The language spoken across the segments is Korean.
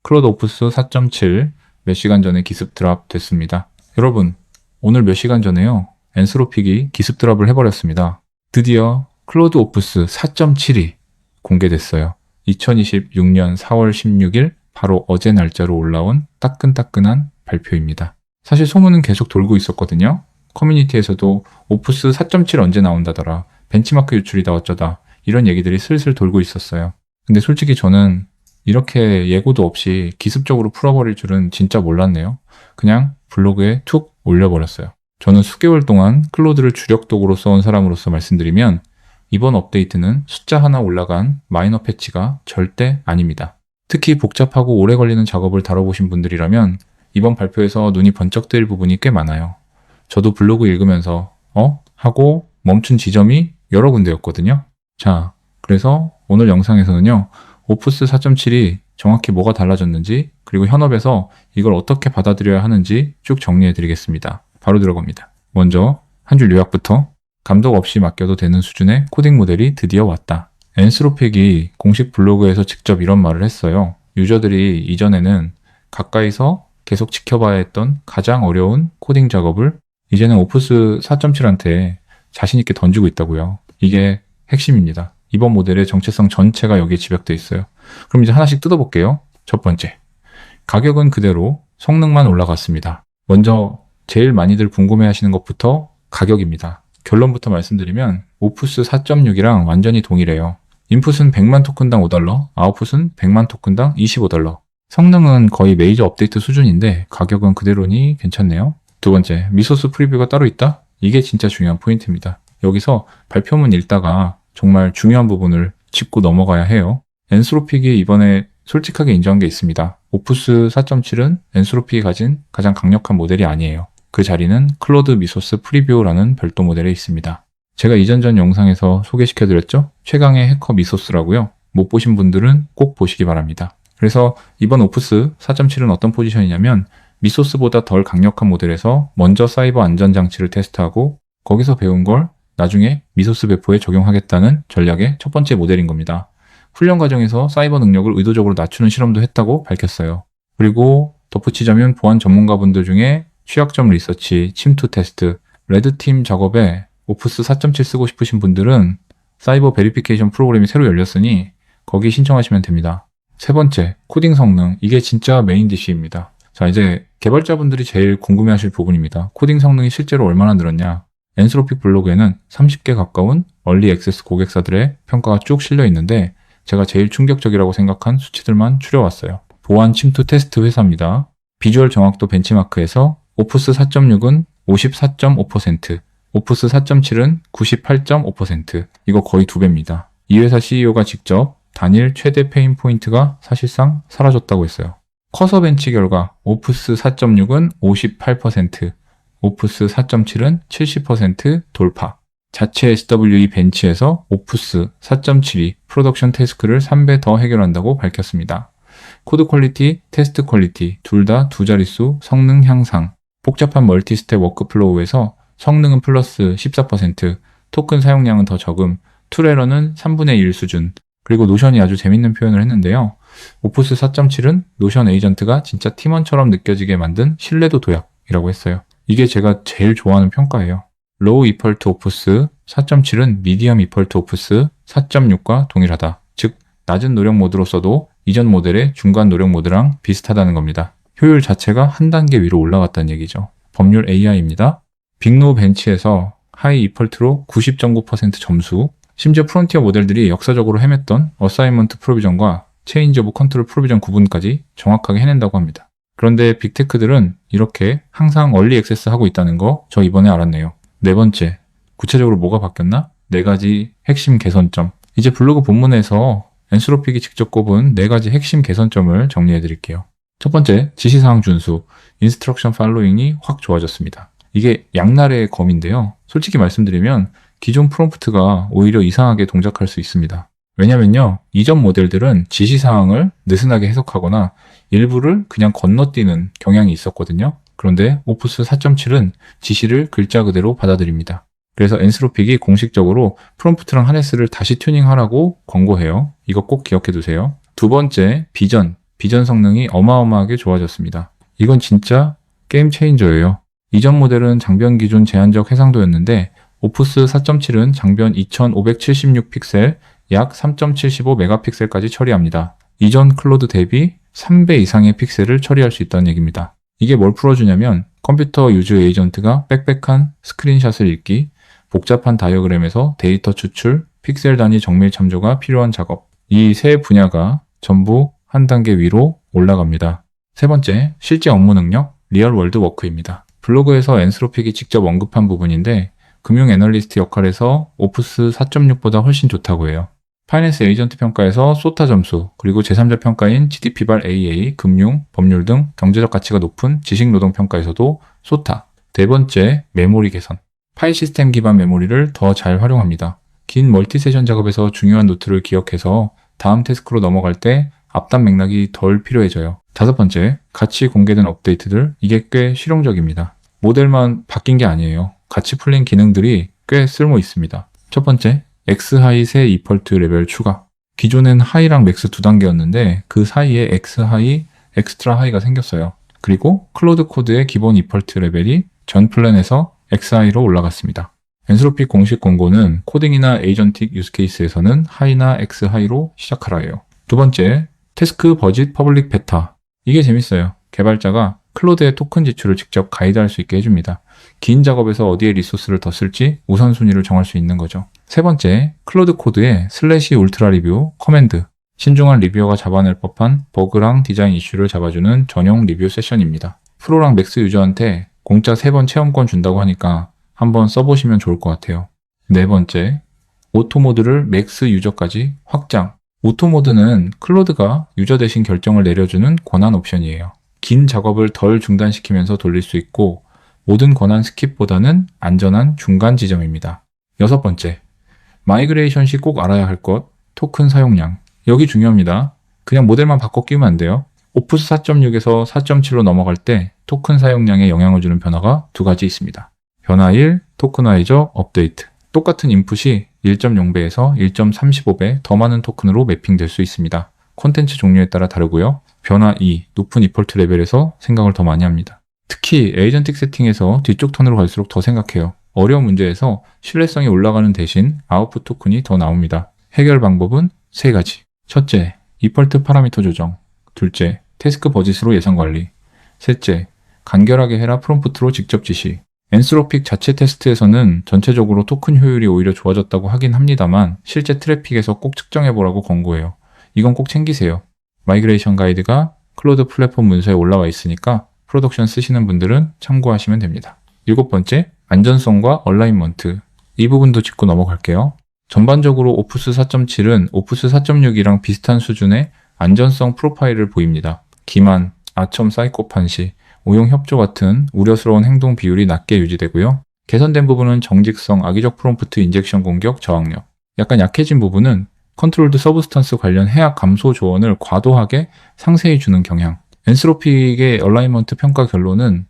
클로드 오프스 4.7 몇 시간 전에 기습 드랍 됐습니다. 여러분, 오늘 몇 시간 전에요. 엔스로픽이 기습 드랍을 해버렸습니다. 드디어 클로드 오프스 4.7이 공개됐어요. 2026년 4월 16일 바로 어제 날짜로 올라온 따끈따끈한 발표입니다. 사실 소문은 계속 돌고 있었거든요. 커뮤니티에서도 오프스 4.7 언제 나온다더라, 벤치마크 유출이다 어쩌다, 이런 얘기들이 슬슬 돌고 있었어요. 근데 솔직히 저는 이렇게 예고도 없이 기습적으로 풀어버릴 줄은 진짜 몰랐네요. 그냥 블로그에 툭 올려버렸어요. 저는 수개월 동안 클로드를 주력 도구로 써온 사람으로서 말씀드리면 이번 업데이트는 숫자 하나 올라간 마이너 패치가 절대 아닙니다. 특히 복잡하고 오래 걸리는 작업을 다뤄보신 분들이라면 이번 발표에서 눈이 번쩍 뜨일 부분이 꽤 많아요. 저도 블로그 읽으면서 하고 멈춘 지점이 여러 군데였거든요. 자, 그래서 오늘 영상에서는요, 오프스 4.7이 정확히 뭐가 달라졌는지, 그리고 현업에서 이걸 어떻게 받아들여야 하는지 쭉 정리해 드리겠습니다. 바로 들어갑니다. 먼저 한 줄 요약부터. 감독 없이 맡겨도 되는 수준의 코딩 모델이 드디어 왔다. 엔스로픽이 공식 블로그에서 직접 이런 말을 했어요. 유저들이 이전에는 가까이서 계속 지켜봐야 했던 가장 어려운 코딩 작업을 이제는 오프스 4.7한테 자신있게 던지고 있다고요. 이게 핵심입니다. 이번 모델의 정체성 전체가 여기에 집약되어 있어요. 그럼 이제 하나씩 뜯어볼게요. 첫 번째, 가격은 그대로 성능만 올라갔습니다. 먼저 제일 많이들 궁금해하시는 것부터 가격입니다. 결론부터 말씀드리면 오프스 4.6이랑 완전히 동일해요. 인풋은 100만 토큰당 $5, 아웃풋은 100만 토큰당 $25. 성능은 거의 메이저 업데이트 수준인데 가격은 그대로니 괜찮네요. 두 번째, 미소스 프리뷰가 따로 있다? 이게 진짜 중요한 포인트입니다. 여기서 발표문 읽다가 정말 중요한 부분을 짚고 넘어가야 해요. 엔스로픽이 이번에 솔직하게 인정한 게 있습니다. 오프스 4.7은 엔스로픽이 가진 가장 강력한 모델이 아니에요. 그 자리는 클로드 미소스 프리뷰라는 별도 모델에 있습니다. 제가 이전 영상에서 소개시켜드렸죠? 최강의 해커 미소스라고요. 못 보신 분들은 꼭 보시기 바랍니다. 그래서 이번 오프스 4.7은 어떤 포지션이냐면 미소스보다 덜 강력한 모델에서 먼저 사이버 안전장치를 테스트하고 거기서 배운 걸 나중에 미소스 배포에 적용하겠다는 전략의 첫 번째 모델인 겁니다. 훈련 과정에서 사이버 능력을 의도적으로 낮추는 실험도 했다고 밝혔어요. 그리고 덧붙이자면 보안 전문가분들 중에 취약점 리서치, 침투 테스트, 레드팀 작업에 오프스 4.7 쓰고 싶으신 분들은 사이버 베리피케이션 프로그램이 새로 열렸으니 거기 신청하시면 됩니다. 세 번째, 코딩 성능. 이게 진짜 메인 디쉬입니다. 자, 이제 개발자분들이 제일 궁금해하실 부분입니다. 코딩 성능이 실제로 얼마나 늘었냐? 엔스로픽 블로그에는 30개 가까운 얼리 액세스 고객사들의 평가가 쭉 실려 있는데 제가 제일 충격적이라고 생각한 수치들만 추려왔어요. 보안 침투 테스트 회사입니다. 비주얼 정확도 벤치마크에서 오프스 4.6은 54.5%, 오프스 4.7은 98.5%, 이거 거의 2배입니다. 이 회사 CEO가 직접 단일 최대 페인 포인트가 사실상 사라졌다고 했어요. 커서 벤치 결과 오프스 4.6은 58%, 오프스 4.7은 70% 돌파. 자체 SWE 벤치에서 오프스 4.7이 프로덕션 태스크를 3배 더 해결한다고 밝혔습니다. 코드 퀄리티, 테스트 퀄리티 둘 다 두 자릿수 성능 향상. 복잡한 멀티스텝 워크플로우에서 성능은 플러스 14%, 토큰 사용량은 더 적음, 툴 에러는 3분의 1 수준. 그리고 노션이 아주 재밌는 표현을 했는데요. 오프스 4.7은 노션 에이전트가 진짜 팀원처럼 느껴지게 만든 신뢰도 도약이라고 했어요. 이게 제가 제일 좋아하는 평가예요. 로우 이퀄트 오프스 4.7은 미디엄 이퀄트 오프스 4.6과 동일하다. 즉, 낮은 노력 모드로 써도 이전 모델의 중간 노력 모드랑 비슷하다는 겁니다. 효율 자체가 한 단계 위로 올라갔다는 얘기죠. 법률 AI입니다. 빅노 벤치에서 하이 이퀄트로 90.9% 점수, 심지어 프론티어 모델들이 역사적으로 헤맸던 어사이먼트 프로비전과 체인지 오브 컨트롤 프로비전 구분까지 정확하게 해낸다고 합니다. 그런데 빅테크들은 이렇게 항상 얼리 액세스 하고 있다는 거 저 이번에 알았네요. 네 번째, 구체적으로 뭐가 바뀌었나? 4가지 핵심 개선점. 이제 블로그 본문에서 엔스로픽이 직접 꼽은 4가지 핵심 개선점을 정리해 드릴게요. 첫 번째, 지시사항 준수, 인스트럭션 팔로잉이 확 좋아졌습니다. 이게 양날의 검인데요. 솔직히 말씀드리면 기존 프롬프트가 오히려 이상하게 동작할 수 있습니다. 왜냐면요, 이전 모델들은 지시사항을 느슨하게 해석하거나 일부를 그냥 건너뛰는 경향이 있었거든요. 그런데 오프스 4.7은 지시를 글자 그대로 받아들입니다. 그래서 엔스로픽이 공식적으로 프롬프트랑 하네스를 다시 튜닝하라고 권고해요. 이거 꼭 기억해 두세요. 두 번째, 비전. 비전 성능이 어마어마하게 좋아졌습니다. 이건 진짜 게임 체인저예요. 이전 모델은 장변 기준 제한적 해상도였는데 오프스 4.7은 장변 2576픽셀 약 3.75메가픽셀까지 처리합니다. 이전 클로드 대비 3배 이상의 픽셀을 처리할 수 있다는 얘기입니다. 이게 뭘 풀어주냐면 컴퓨터 유즈 에이전트가 빽빽한 스크린샷을 읽기, 복잡한 다이어그램에서 데이터 추출, 픽셀 단위 정밀 참조가 필요한 작업, 이 세 분야가 전부 한 단계 위로 올라갑니다. 세 번째, 실제 업무 능력, 리얼월드 워크입니다. 블로그에서 엔스로픽이 직접 언급한 부분인데 금융 애널리스트 역할에서 오프스 4.6보다 훨씬 좋다고 해요. 파이낸스 에이전트 평가에서 소타 점수, 그리고 제3자 평가인 GDP발 AA, 금융, 법률 등 경제적 가치가 높은 지식노동 평가에서도 소타. 네 번째, 메모리 개선. 파일 시스템 기반 메모리를 더 잘 활용합니다. 긴 멀티세션 작업에서 중요한 노트를 기억해서 다음 태스크로 넘어갈 때 앞단 맥락이 덜 필요해져요. 다섯 번째, 같이 공개된 업데이트들. 이게 꽤 실용적입니다. 모델만 바뀐 게 아니에요. 같이 풀린 기능들이 꽤 쓸모 있습니다. 첫 번째, X-하이 새 디폴트 레벨 추가. 기존엔 하이랑 맥스 두 단계였는데 그 사이에 X-하이, 엑스트라 하이가 생겼어요. 그리고 클로드 코드의 기본 디폴트 레벨이 전 플랜에서 X-하이로 올라갔습니다. 엔스로픽 공식 권고는 코딩이나 에이전틱 유스케이스에서는 하이나 X-하이로 시작하라예요. 두 번째, 태스크 버짓 퍼블릭 베타. 이게 재밌어요. 개발자가 클로드의 토큰 지출을 직접 가이드할 수 있게 해줍니다. 긴 작업에서 어디에 리소스를 더 쓸지 우선순위를 정할 수 있는 거죠. 세 번째, 클로드 코드의 슬래시 울트라 리뷰 커맨드. 신중한 리뷰어가 잡아낼 법한 버그랑 디자인 이슈를 잡아주는 전용 리뷰 세션입니다. 프로랑 맥스 유저한테 공짜 3번 체험권 준다고 하니까 한번 써보시면 좋을 것 같아요. 네 번째, 오토 모드를 맥스 유저까지 확장. 오토 모드는 클로드가 유저 대신 결정을 내려주는 권한 옵션이에요. 긴 작업을 덜 중단시키면서 돌릴 수 있고 모든 권한 스킵보다는 안전한 중간 지점입니다. 여섯 번째, 마이그레이션 시 꼭 알아야 할 것, 토큰 사용량. 여기 중요합니다. 그냥 모델만 바꿔 끼우면 안 돼요. 오프스 4.6에서 4.7로 넘어갈 때 토큰 사용량에 영향을 주는 변화가 두 가지 있습니다. 변화 1, 토크나이저 업데이트. 똑같은 인풋이 1.0배에서 1.35배 더 많은 토큰으로 매핑될 수 있습니다. 콘텐츠 종류에 따라 다르고요. 변화 2, 높은 디폴트 레벨에서 생각을 더 많이 합니다. 특히 에이전틱 세팅에서 뒤쪽 턴으로 갈수록 더 생각해요. 어려운 문제에서 신뢰성이 올라가는 대신 아웃풋 토큰이 더 나옵니다. 해결 방법은 세 가지. 첫째, 디폴트 파라미터 조정. 둘째, 태스크 버짓으로 예산 관리. 셋째, 간결하게 해라 프롬프트로 직접 지시. 엔스로픽 자체 테스트에서는 전체적으로 토큰 효율이 오히려 좋아졌다고 하긴 합니다만 실제 트래픽에서 꼭 측정해보라고 권고해요. 이건 꼭 챙기세요. 마이그레이션 가이드가 클로드 플랫폼 문서에 올라와 있으니까 프로덕션 쓰시는 분들은 참고하시면 됩니다. 일곱 번째, 안전성과 얼라인먼트. 이 부분도 짚고 넘어갈게요. 전반적으로 오프스 4.7은 오프스 4.6이랑 비슷한 수준의 안전성 프로파일을 보입니다. 기만, 아첨 사이코판시, 오용 협조 같은 우려스러운 행동 비율이 낮게 유지되고요. 개선된 부분은 정직성, 악의적 프롬프트 인젝션 공격, 저항력. 약간 약해진 부분은 컨트롤드 서브스턴스 관련 해악 감소 조언을 과도하게 상세히 주는 경향. 엔스로픽의 얼라이먼트 평가 결론은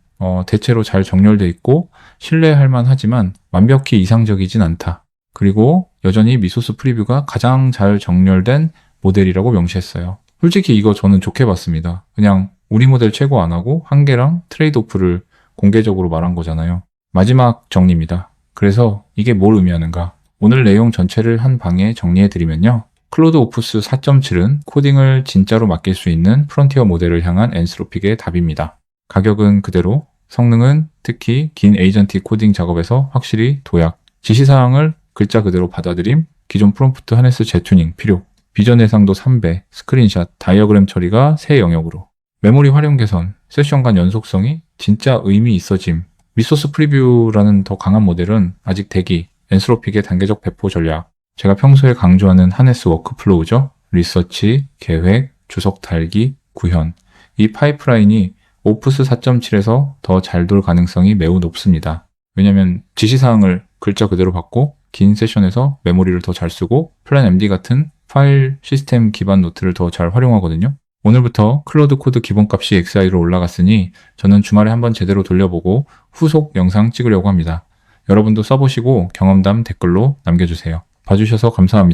대체로 잘 정렬돼 있고 신뢰할 만하지만 완벽히 이상적이진 않다. 그리고 여전히 미소스 프리뷰가 가장 잘 정렬된 모델이라고 명시했어요. 솔직히 이거 저는 좋게 봤습니다. 그냥 우리 모델 최고 안 하고 한계랑 트레이드오프를 공개적으로 말한 거잖아요. 마지막 정리입니다. 그래서 이게 뭘 의미하는가? 오늘 내용 전체를 한 방에 정리해드리면요. 클로드 오프스 4.7은 코딩을 진짜로 맡길 수 있는 프론티어 모델을 향한 엔스로픽의 답입니다. 가격은 그대로, 성능은 특히 긴 에이전틱 코딩 작업에서 확실히 도약, 지시사항을 글자 그대로 받아들임, 기존 프롬프트 하네스 재튜닝 필요, 비전 해상도 3배, 스크린샷, 다이어그램 처리가 새 영역으로, 메모리 활용 개선, 세션 간 연속성이 진짜 의미 있어짐, 미소스 프리뷰라는 더 강한 모델은 아직 대기, 엔스로픽의 단계적 배포 전략, 제가 평소에 강조하는 하네스 워크플로우죠. 리서치, 계획, 주석 달기, 구현. 이 파이프라인이 오프스 4.7에서 더 잘 돌 가능성이 매우 높습니다. 왜냐면 지시사항을 글자 그대로 받고 긴 세션에서 메모리를 더 잘 쓰고 플랜 MD 같은 파일 시스템 기반 노트를 더 잘 활용하거든요. 오늘부터 클로드 코드 기본값이 XI로 올라갔으니 저는 주말에 한번 제대로 돌려보고 후속 영상 찍으려고 합니다. 여러분도 써보시고 경험담 댓글로 남겨주세요. 봐주셔서 감사합니다.